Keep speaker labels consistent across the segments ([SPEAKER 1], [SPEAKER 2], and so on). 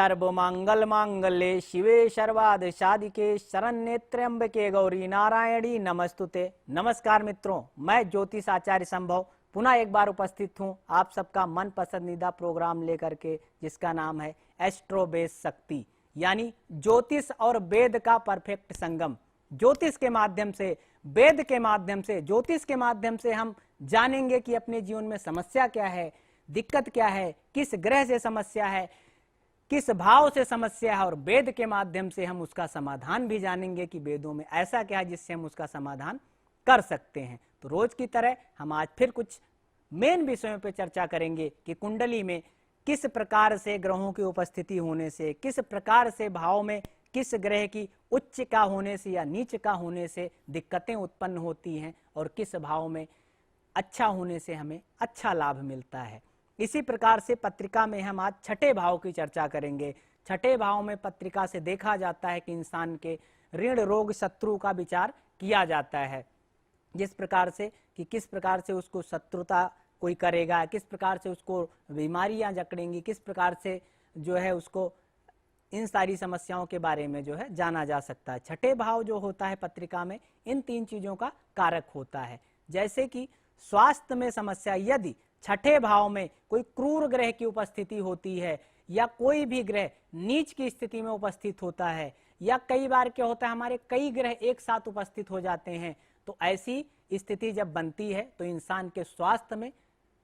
[SPEAKER 1] सर्वमंगल मांगल्ये शिवे सर्वार्थ साधिके शरण्ये त्र्यंबके गौरी नारायणी नमस्तुते। नमस्कार मित्रों, मैं ज्योतिष आचार्य संभव पुनः एक बार उपस्थित हूं आप सबका मन पसंदीदा प्रोग्राम लेकर के, जिसका नाम है एस्ट्रो बेस शक्ति, यानी ज्योतिष और वेद का परफेक्ट संगम। ज्योतिष के माध्यम से, वेद के माध्यम से, ज्योतिष के माध्यम से हम जानेंगे कि अपने जीवन में समस्या क्या है, दिक्कत क्या है, किस ग्रह से समस्या है, किस भाव से समस्या है, और वेद के माध्यम से हम उसका समाधान भी जानेंगे कि वेदों में ऐसा क्या है जिससे हम उसका समाधान कर सकते हैं। तो रोज की तरह हम आज फिर कुछ मेन विषयों पर चर्चा करेंगे कि कुंडली में किस प्रकार से ग्रहों की उपस्थिति होने से, किस प्रकार से भाव में किस ग्रह की उच्च का होने से या नीच का होने से दिक्कतें उत्पन्न होती हैं, और किस भाव में अच्छा होने से हमें अच्छा लाभ मिलता है। इसी प्रकार से पत्रिका में हम आज छठे भाव की चर्चा करेंगे। छठे भाव में पत्रिका से देखा जाता है कि इंसान के ऋण रोग शत्रु का विचार किया जाता है, जिस प्रकार से कि किस प्रकार से उसको शत्रुता कोई करेगा, किस प्रकार से उसको बीमारियां जकड़ेंगी, किस प्रकार से जो है उसको इन सारी समस्याओं के बारे में जो है जाना जा सकता है। छठे भाव जो होता है पत्रिका में इन तीन चीजों का कारक होता है। जैसे कि स्वास्थ्य में समस्या, यदि छठे भाव में कोई क्रूर ग्रह की उपस्थिति होती है या कोई भी ग्रह नीच की स्थिति में उपस्थित होता है, या कई बार क्या होता है हमारे कई ग्रह एक साथ उपस्थित हो जाते हैं, तो ऐसी स्थिति जब बनती है तो इंसान के स्वास्थ्य में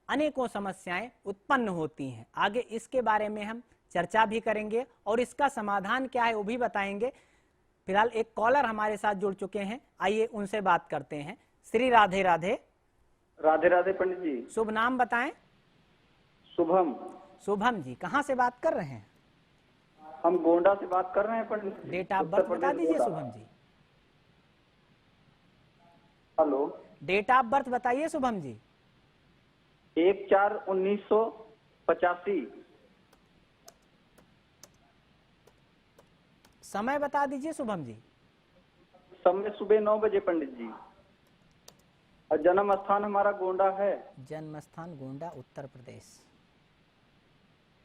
[SPEAKER 1] अनेकों समस्याएं उत्पन्न होती हैं। आगे इसके बारे में हम चर्चा भी करेंगे और इसका समाधान क्या है वो भी बताएंगे। फिलहाल एक कॉलर हमारे साथ जुड़ चुके हैं, आइए उनसे बात करते हैं। श्री राधे राधे।
[SPEAKER 2] राधे राधे पंडित जी।
[SPEAKER 1] शुभ नाम बताएं।
[SPEAKER 2] शुभम।
[SPEAKER 1] शुभम जी, कहाँ से बात कर रहे हैं?
[SPEAKER 2] हम गोंडा से बात कर रहे हैं पंडित जी।
[SPEAKER 1] डेट ऑफ बर्थ बता दीजिए Shubham ji.
[SPEAKER 2] Hello,
[SPEAKER 1] date of birth बताइए शुभम जी।
[SPEAKER 2] 1/4/1985।
[SPEAKER 1] समय बता दीजिए शुभम जी।
[SPEAKER 2] समय सुबह 9 बजे पंडित जी। और जन्म स्थान हमारा गोंडा है।
[SPEAKER 1] जन्म स्थान गोंडा, उत्तर प्रदेश।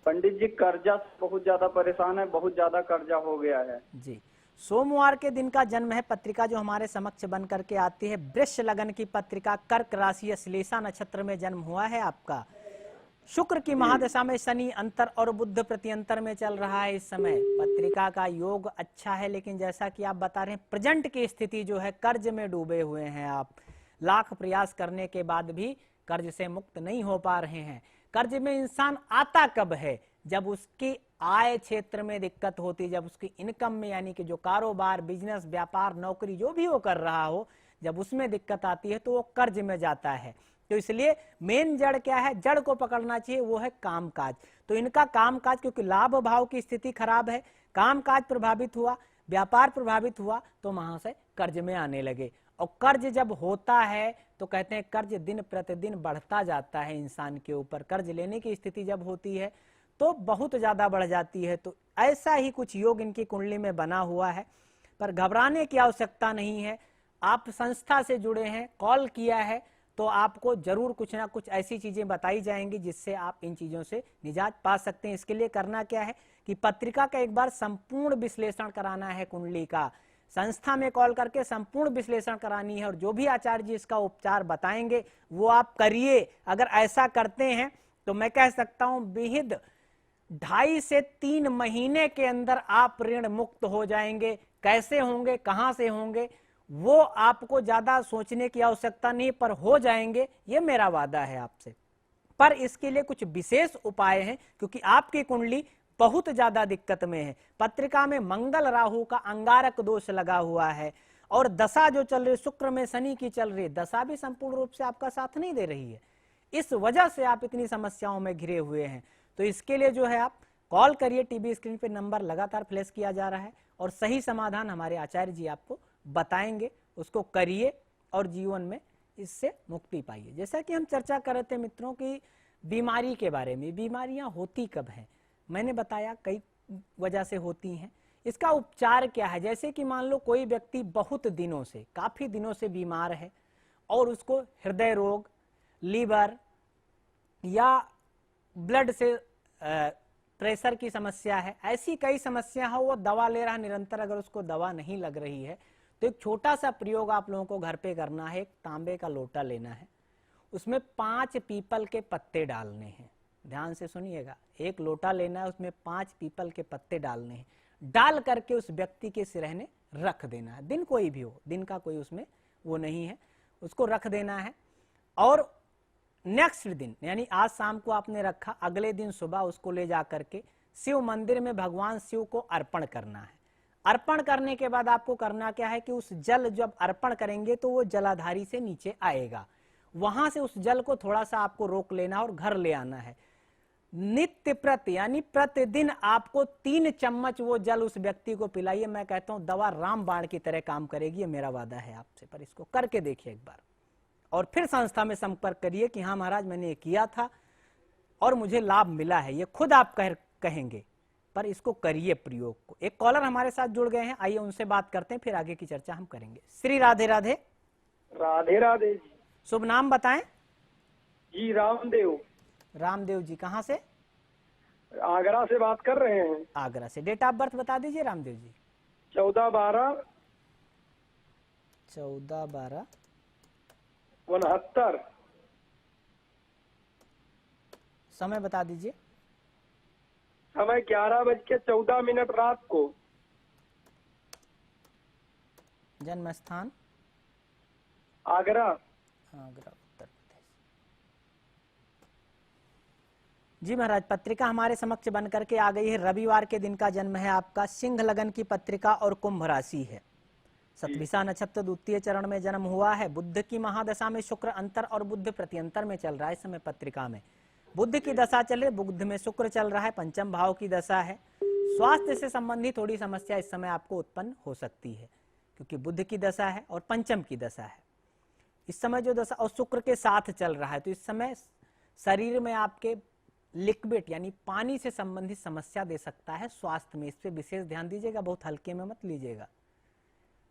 [SPEAKER 2] पंडित जी कर्जा से बहुत ज्यादा परेशान है, बहुत ज्यादा कर्जा हो गया है
[SPEAKER 1] जी। सोमवार के दिन का जन्म है। पत्रिका जो हमारे समक्ष बन करके आती है वृष लगन की पत्रिका, कर्क राशि श्लेषा नक्षत्र में जन्म हुआ है आपका। शुक्र की महादशा में शनि अंतर और बुध प्रत्यंतर में चल रहा है इस समय। पत्रिका का योग अच्छा है, लेकिन जैसा कि आप बता रहे हैं प्रेजेंट की स्थिति जो है कर्ज में डूबे हुए हैं आप। लाख प्रयास करने के बाद भी कर्ज से मुक्त नहीं हो पा रहे हैं। कर्ज में इंसान आता कब है? जब उसकी आय क्षेत्र में दिक्कत होती है, जब उसकी इनकम में, यानी कि जो कारोबार, बिजनेस, व्यापार, नौकरी जो भी वो कर रहा हो, जब उसमें दिक्कत आती है तो वो कर्ज में जाता है। तो इसलिए मेन जड़ क्या है, जड़ को पकड़ना चाहिए, वो है कामकाज। तो इनका कामकाज, क्योंकि लाभ भाव की स्थिति खराब है, कामकाज प्रभावित हुआ, व्यापार प्रभावित हुआ, तो वहां से कर्ज में आने लगे। और कर्ज जब होता है तो कहते हैं कर्ज दिन प्रतिदिन बढ़ता जाता है इंसान के ऊपर। कर्ज लेने की स्थिति जब होती है तो बहुत ज्यादा बढ़ जाती है। तो ऐसा ही कुछ योग इनकी कुंडली में बना हुआ है, पर घबराने की आवश्यकता नहीं है। आप संस्था से जुड़े हैं, कॉल किया है, तो आपको जरूर कुछ ना कुछ ऐसी चीजें बताई जाएंगी जिससे आप इन चीजों से निजात पा सकते हैं। इसके लिए करना क्या है कि पत्रिका का एक बार संपूर्ण विश्लेषण कराना है कुंडली का। संस्था में कॉल करके संपूर्ण विश्लेषण करानी है, और जो भी आचार्य जी इसका उपचार बताएंगे वो आप करिए। अगर ऐसा करते हैं तो मैं कह सकता हूं विहित 2.5 से 3 महीने के अंदर आप ऋण मुक्त हो जाएंगे। कैसे होंगे, कहां से होंगे, वो आपको ज्यादा सोचने की आवश्यकता नहीं, पर हो जाएंगे, ये मेरा वादा है आपसे। पर इसके लिए कुछ विशेष उपाय हैं, क्योंकि आपकी कुंडली बहुत ज्यादा दिक्कत में है। पत्रिका में मंगल राहु का अंगारक दोष लगा हुआ है, और दशा जो चल रही शुक्र में शनि की चल रही, दशा भी संपूर्ण रूप से आपका साथ नहीं दे रही है। इस वजह से आप इतनी समस्याओं में घिरे हुए हैं। तो इसके लिए जो है आप कॉल करिए, टीवी स्क्रीन पे नंबर लगातार फ्लैश किया जा रहा है, और सही समाधान हमारे आचार्य जी आपको बताएंगे, उसको करिए और जीवन में इससे मुक्ति पाइए। जैसा कि हम चर्चा कर रहे थे मित्रों की बीमारी के बारे में, बीमारियां होती कब हैं, मैंने बताया कई वजह से होती हैं। इसका उपचार क्या है? जैसे कि मान लो कोई व्यक्ति बहुत दिनों से, काफी दिनों से बीमार है और उसको हृदय रोग, लीवर या ब्लड से प्रेशर की समस्या है, ऐसी कई समस्या हो, वो दवा ले रहा निरंतर, अगर उसको दवा नहीं लग रही है तो एक छोटा सा प्रयोग आप लोगों को घर पे करना है। एक तांबे का लोटा लेना है, उसमें 5 पीपल के पत्ते डालने हैं। ध्यान से सुनिएगा, एक लोटा लेना है, उसमें 5 पीपल के पत्ते डालने हैं, डाल करके उस व्यक्ति के सिरहने रख देना है। दिन कोई भी हो, दिन का कोई उसमें वो नहीं है, उसको रख देना है। और नेक्स्ट दिन यानी आज शाम को आपने रखा, अगले दिन सुबह उसको ले जा करके शिव मंदिर में भगवान शिव को अर्पण करना है। अर्पण करने के बाद आपको करना क्या है कि उस जल जब अर्पण करेंगे तो वो जलाधारी से नीचे आएगा, वहां से उस जल को थोड़ा सा आपको रोक लेना और घर ले आना है। नित्य प्रति यानी प्रतिदिन आपको 3 चम्मच वो जल उस व्यक्ति को पिलाइए। मैं कहता हूं दवा रामबाण की तरह काम करेगी, ये मेरा वादा है आपसे। पर इसको करके देखिए एक बार और फिर संस्था में संपर्क करिए कि हाँ महाराज मैंने ये किया था और मुझे लाभ मिला है, ये खुद आप कहेंगे। पर इसको करिए प्रयोग को। एक कॉलर हमारे साथ जुड़ गए हैं, आइए उनसे बात करते हैं, फिर आगे की चर्चा हम करेंगे। श्री राधे राधे।
[SPEAKER 2] राधे राधे जी।
[SPEAKER 1] शुभ नाम बताएं।
[SPEAKER 2] जी रामदेव।
[SPEAKER 1] रामदेव जी कहाँ से?
[SPEAKER 2] आगरा से बात कर रहे हैं।
[SPEAKER 1] आगरा से। डेट ऑफ बर्थ बता दीजिए रामदेव जी।
[SPEAKER 2] 14/12/69।
[SPEAKER 1] समय बता दीजिए।
[SPEAKER 2] समय 11:14 रात को।
[SPEAKER 1] जन्म स्थान?
[SPEAKER 2] आगरा।
[SPEAKER 1] आगरा उत्तर प्रदेश। जी महाराज, पत्रिका हमारे समक्ष बन करके आ गई है। रविवार के दिन का जन्म है आपका, सिंह लगन की पत्रिका और कुंभ राशि है। सतभिषा नक्षत्र द्वितीय चरण में जन्म हुआ है। बुद्ध की महादशा में शुक्र अंतर और बुद्ध प्रत्यंतर में चल रहा है। इस समय पत्रिका में बुद्ध की दशा चल रही, बुद्ध में शुक्र चल रहा है, पंचम भाव की दशा है। स्वास्थ्य से संबंधित थोड़ी समस्या इस समय आपको उत्पन्न हो सकती है, क्योंकि बुद्ध की दशा है और पंचम की दशा है इस समय जो दशा, और शुक्र के साथ चल रहा है। तो इस समय शरीर में आपके लिक्विड यानी पानी से संबंधित समस्या दे सकता है। स्वास्थ्य में इस पे विशेष ध्यान दीजिएगा, बहुत हल्के में मत लीजिएगा,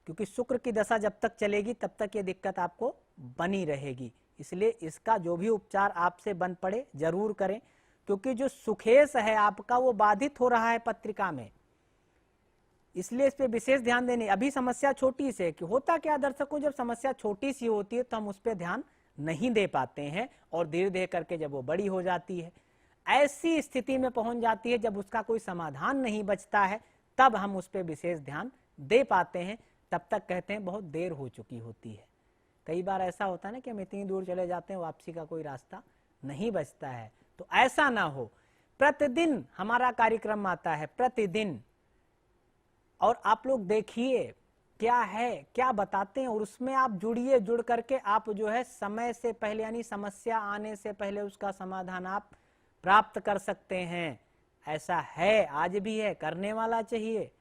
[SPEAKER 1] क्योंकि शुक्र की दशा जब तक चलेगी तब तक ये दिक्कत आपको बनी रहेगी। इसलिए इसका जो भी उपचार आपसे बन पड़े जरूर करें, क्योंकि जो सुखेश है आपका वो बाधित हो रहा है पत्रिका में, इसलिए इस पे विशेष ध्यान देने। अभी समस्या छोटी से कि होता क्या दर्शकों, जब समस्या छोटी सी होती है तो हम उस पर ध्यान नहीं दे पाते हैं और धीरे धीरे करके जब वो बड़ी हो जाती है, ऐसी स्थिति में पहुंच जाती है जब उसका कोई समाधान नहीं बचता है, तब हम उस पर विशेष ध्यान दे पाते हैं। तब तक कहते हैं बहुत देर हो चुकी होती है। कई बार ऐसा होता है ना कि हम इतनी दूर चले जाते हैं, वापसी का कोई रास्ता नहीं बचता है। तो ऐसा ना हो, प्रतिदिन हमारा कार्यक्रम आता है, प्रतिदिन, और आप लोग देखिए क्या है, क्या बताते हैं, और उसमें आप जुड़िए। जुड़ करके आप जो है समय से पहले यानी समस्या आने से पहले उसका समाधान आप प्राप्त कर सकते हैं। ऐसा है, आज भी है, करने वाला चाहिए।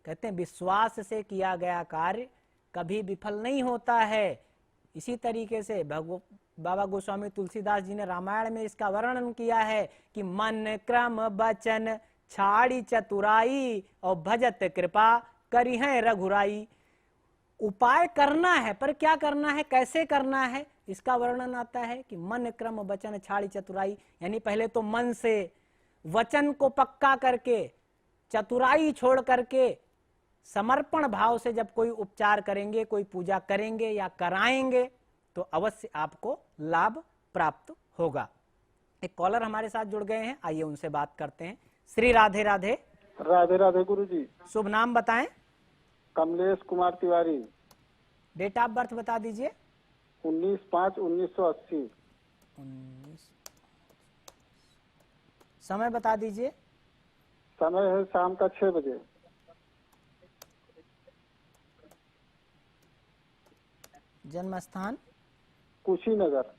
[SPEAKER 1] कहते हैं विश्वास से किया गया कार्य कभी विफल नहीं होता है। इसी तरीके से बाबा गोस्वामी तुलसीदास जी ने रामायण में इसका वर्णन किया है कि मन क्रम वचन छाड़ी चतुराई और भजत कृपा करी है रघुराई। उपाय करना है, पर क्या करना है, कैसे करना है, इसका वर्णन आता है कि मन क्रम वचन छाड़ी चतुराई, यानी पहले तो मन से, वचन को पक्का करके, चतुराई छोड़ करके, समर्पण भाव से जब कोई उपचार करेंगे, कोई पूजा करेंगे या कराएंगे तो अवश्य आपको लाभ प्राप्त होगा। एक कॉलर हमारे साथ जुड़ गए हैं, आइए उनसे बात करते हैं। श्री राधे राधे।
[SPEAKER 2] राधे राधे गुरु जी।
[SPEAKER 1] शुभ नाम बताएं।
[SPEAKER 2] Kamlesh Kumar Tiwari.
[SPEAKER 1] Date of birth बता दीजिए।
[SPEAKER 2] 19/5/1980।
[SPEAKER 1] समय बता दीजिए।
[SPEAKER 2] समय है शाम का 6 बजे।
[SPEAKER 1] जन्म स्थान?
[SPEAKER 2] कुशीनगर।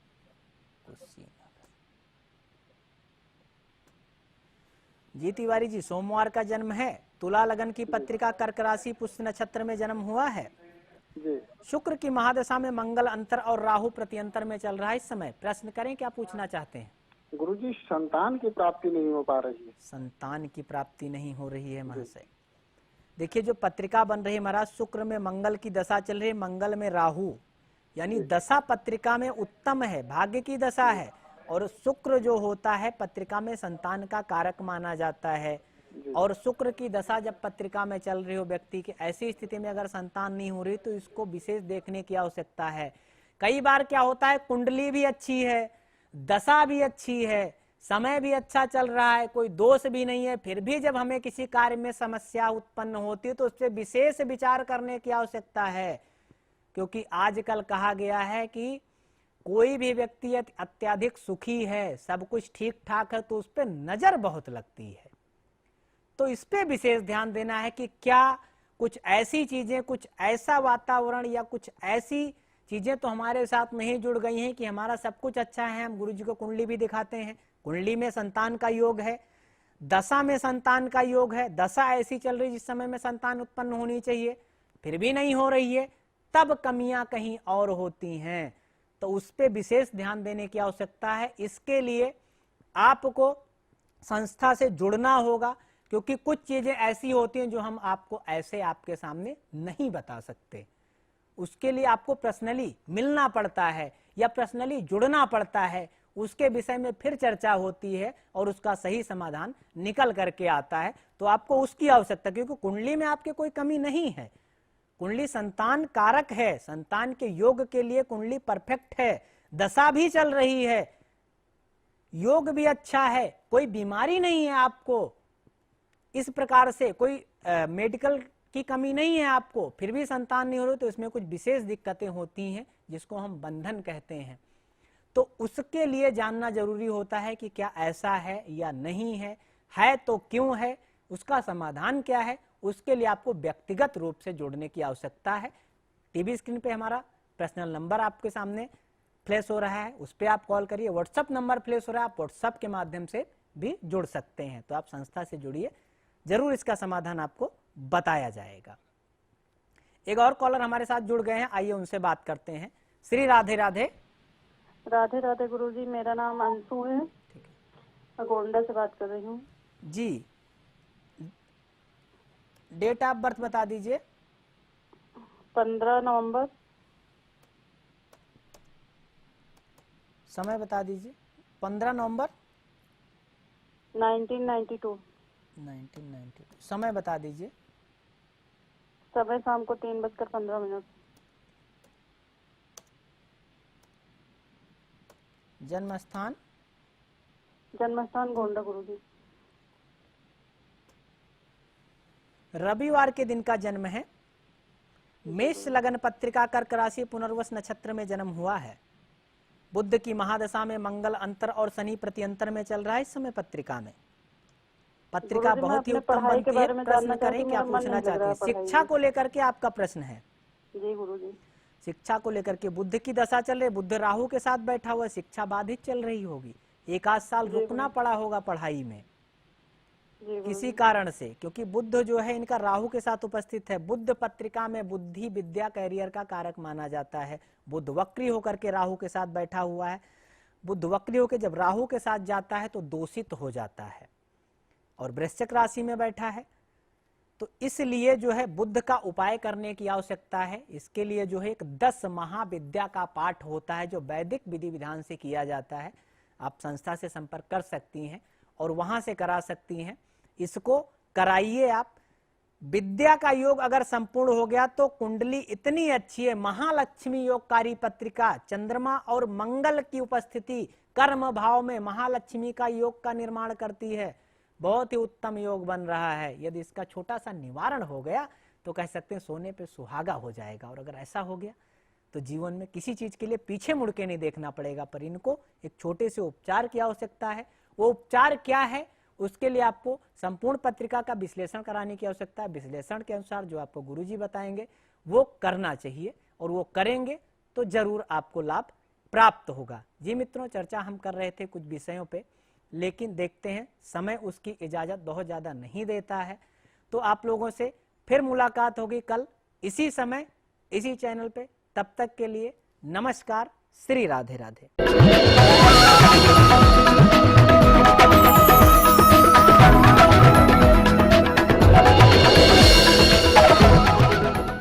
[SPEAKER 1] जी तिवारी जी, सोमवार का जन्म है, तुला लगन की पत्रिका, कर्क राशि, पुष्य नक्षत्र में जन्म हुआ है।
[SPEAKER 2] जी।
[SPEAKER 1] शुक्र की महादशा में मंगल अंतर और राहु प्रत्यंतर में चल रहा है इस समय। प्रश्न करें, क्या पूछना चाहते हैं?
[SPEAKER 2] गुरुजी, संतान की प्राप्ति नहीं हो पा रही है।
[SPEAKER 1] संतान की प्राप्ति नहीं हो रही है महाशय। देखिए जो पत्रिका बन रही है महाराज, शुक्र में मंगल की दशा चल रही है, मंगल में राहु, यानी दशा पत्रिका में उत्तम है, भाग्य की दशा है, और शुक्र जो होता है पत्रिका में संतान का कारक माना जाता है। और शुक्र की दशा जब पत्रिका में चल रही हो व्यक्ति की, ऐसी स्थिति में अगर संतान नहीं हो रही तो इसको विशेष देखने की आवश्यकता है। कई बार क्या होता है, कुंडली भी अच्छी है, दशा भी अच्छी है, समय भी अच्छा चल रहा है, कोई दोष भी नहीं है, फिर भी जब हमें किसी कार्य में समस्या उत्पन्न होती है तो उस पर विशेष विचार करने की आवश्यकता है। क्योंकि आजकल कहा गया है कि कोई भी व्यक्ति अत्यधिक सुखी है, सब कुछ ठीक ठाक है, तो उस पर नजर बहुत लगती है। तो इस पे विशेष ध्यान देना है कि क्या कुछ ऐसी चीजें, कुछ ऐसा वातावरण या कुछ ऐसी चीजें तो हमारे साथ नहीं जुड़ गई हैं कि हमारा सब कुछ अच्छा है। हम गुरु जी को कुंडली भी दिखाते हैं, कुंडली में संतान का योग है, दशा में संतान का योग है, दशा ऐसी चल रही जिस समय में संतान उत्पन्न होनी चाहिए फिर भी नहीं हो रही है, तब कमियां कहीं और होती हैं। तो उस पे विशेष ध्यान देने की आवश्यकता है। इसके लिए आपको संस्था से जुड़ना होगा, क्योंकि कुछ चीजें ऐसी होती हैं जो हम आपको ऐसे आपके सामने नहीं बता सकते। उसके लिए आपको पर्सनली मिलना पड़ता है या पर्सनली जुड़ना पड़ता है, उसके विषय में फिर चर्चा होती है और उसका सही समाधान निकल करके आता है। तो आपको उसकी आवश्यकता, क्योंकि कुंडली में आपके कोई कमी नहीं है, कुंडली संतान कारक है, संतान के योग के लिए कुंडली परफेक्ट है, दशा भी चल रही है, योग भी अच्छा है, कोई बीमारी नहीं है आपको, इस प्रकार से कोई मेडिकल की कमी नहीं है आपको, फिर भी संतान नहीं हो रही, तो इसमें कुछ विशेष दिक्कतें होती हैं जिसको हम बंधन कहते हैं। तो उसके लिए जानना जरूरी होता है कि क्या ऐसा है या नहीं है तो क्यों है, उसका समाधान क्या है। उसके लिए आपको व्यक्तिगत रूप से जोड़ने की आवश्यकता है। टीवी स्क्रीन पे हमारा पर्सनल नंबर आपके सामने फ्लैश हो रहा है, उस पर आप कॉल करिए। व्हाट्सएप नंबर फ्लैश हो रहा है, आप व्हाट्सएप के माध्यम से भी जुड़ सकते हैं। तो आप संस्था से जुड़िए, जरूर इसका समाधान आपको बताया जाएगा। एक और कॉलर हमारे साथ जुड़ गए हैं, आइए उनसे बात करते हैं। श्री राधे राधे।
[SPEAKER 3] राधे राधे गुरुजी, मेरा नाम अंशु है, मैं गोंडा से बात कर रही हूँ
[SPEAKER 1] जी। डेट ऑफ बर्थ बता दीजिए।
[SPEAKER 3] 15 नवंबर।
[SPEAKER 1] समय बता दीजिए। 15 नवंबर
[SPEAKER 3] 1992।
[SPEAKER 1] 1992। समय बता दीजिए।
[SPEAKER 3] समय शाम को 3:15।
[SPEAKER 1] जन्म स्थान?
[SPEAKER 3] जन्म स्थान गोंडा गुरुजी।
[SPEAKER 1] रविवार के दिन का जन्म है। मेष लगन पत्रिका, कर्क राशि, पुनर्वस नक्षत्र में जन्म हुआ है। बुध की महादशा में मंगल अंतर और शनि प्रत्यंतर में चल रहा है इस समय पत्रिका में। पत्रिका बहुत ही उत्तम बनती है। प्रश्न करें, क्या पूछना चाहते हैं? शिक्षा को लेकर के आपका प्रश्न है?
[SPEAKER 3] जी गुरुजी।
[SPEAKER 1] शिक्षा को लेकर के बुध की दशा चल रही, बुध राहु के साथ बैठा हुआ, शिक्षा बाधित चल रही होगी, एक आध साल रुकना पड़ा होगा पढ़ाई में किसी कारण से, क्योंकि बुध जो है इनका राहु के साथ उपस्थित है। बुध पत्रिका में बुद्धि, विद्या, कैरियर का कारक माना जाता है। बुध वक्री होकर के राहु के साथ बैठा हुआ है। बुध वक्री होकर जब राहु के साथ जाता है तो दूषित हो जाता है, और वृश्चिक राशि में बैठा है। तो इसलिए जो है बुध का उपाय करने की आवश्यकता है। इसके लिए जो है एक 10 महाविद्या का पाठ होता है जो वैदिक विधि विधान से किया जाता है। आप संस्था से संपर्क कर सकती हैं और वहां से करा सकती हैं। इसको कराइए आप। विद्या का योग अगर संपूर्ण हो गया तो कुंडली इतनी अच्छी है, महालक्ष्मी योगकारी पत्रिका, चंद्रमा और मंगल की उपस्थिति कर्म भाव में महालक्ष्मी का योग का निर्माण करती है। बहुत ही उत्तम योग बन रहा है। यदि इसका छोटा सा निवारण हो गया तो कह सकते हैं सोने पे सुहागा हो जाएगा। और अगर ऐसा हो गया तो जीवन में किसी चीज के लिए पीछे मुड़ के नहीं देखना पड़ेगा। पर इनको एक छोटे से उपचार की आवश्यकता है। वो उपचार क्या है, उसके लिए आपको संपूर्ण पत्रिका का विश्लेषण कराने की आवश्यकता है। विश्लेषण के अनुसार जो आपको गुरुजी बताएंगे वो करना चाहिए, और वो करेंगे तो जरूर आपको लाभ प्राप्त होगा। जी मित्रों, चर्चा हम कर रहे थे कुछ विषयों पे, लेकिन देखते हैं समय उसकी इजाजत बहुत ज्यादा नहीं देता है। तो आप लोगों से फिर मुलाकात होगी कल इसी समय इसी चैनल पे। तब तक के लिए नमस्कार। श्री राधे राधे।